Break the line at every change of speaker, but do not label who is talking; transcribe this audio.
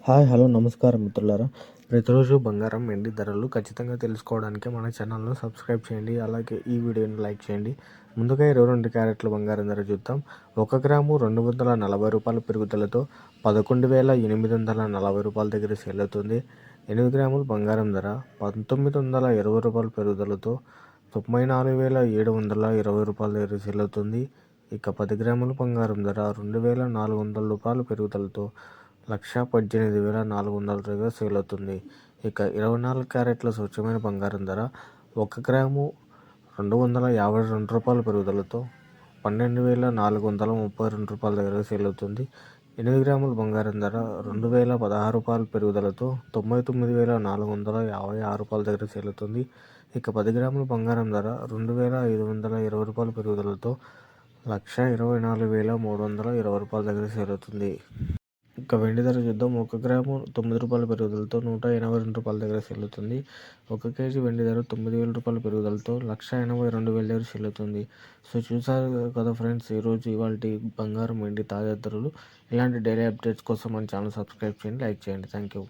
Hi hello నమస్కారం మిత్రులారా. ప్రతిరోజు బంగారం వెండి ధరలు ఖచ్చితంగా తెలుసుకోవడానికి మన ఛానల్ను సబ్స్క్రైబ్ చేయండి. అలాగే ఈ వీడియోని లైక్ చేయండి. ముందుగా 22 క్యారెట్ల బంగారం ధర చూద్దాం. 1 గ్రాము 240 రూపాయల పెరుగుదలతో 11,840 రూపాయల దగ్గర సేల్ అవుతుంది. 8 గ్రాముల బంగారం ధర 1,920 రూపాయల పెరుగుదలతో 94,720 రూపాయల దగ్గర సేల్ అవుతుంది. ఇక 10 గ్రాముల బంగారం ధర 2,400 రూపాయల పెరుగుదలతో 1,18,400 దగ్గర సేల్ అవుతుంది. ఇక 24 క్యారెట్ల స్వచ్ఛమైన బంగారం ధర 1 గ్రాము 252 రూపాయల పెరుగుదలతో 12,432 రూపాయల దగ్గర సేల్ అవుతుంది. 8 గ్రాముల బంగారం ధర 2,016 రూపాయల పెరుగుదలతో 99,456 రూపాయల దగ్గర సేల్ అవుతుంది. ఇక 10 గ్రాముల బంగారం ధర 2,520 రూపాయల పెరుగుదలతో 1,24,320 రూపాయల దగ్గర సేల్ అవుతుంది. ఇక వెండి ధర చూద్దాం. 1 గ్రాము 9 రూపాయల పెరుగుదలతో 182 రూపాయల దగ్గర సేల్ అవుతుంది. 1 కేజీ వెండి ధర 9,000 రూపాయల పెరుగుదలతో 1,82,000 దగ్గర సేల్ అవుతుంది. సో చూసారు కదా ఫ్రెండ్స్, ఈరోజు ఇవాల్టి బంగారం వెండి తాజా ధరలు. ఇలాంటి డైలీ అప్డేట్స్ కోసం మన ఛానల్ సబ్స్క్రైబ్ చేయండి, లైక్ చేయండి. Thank you.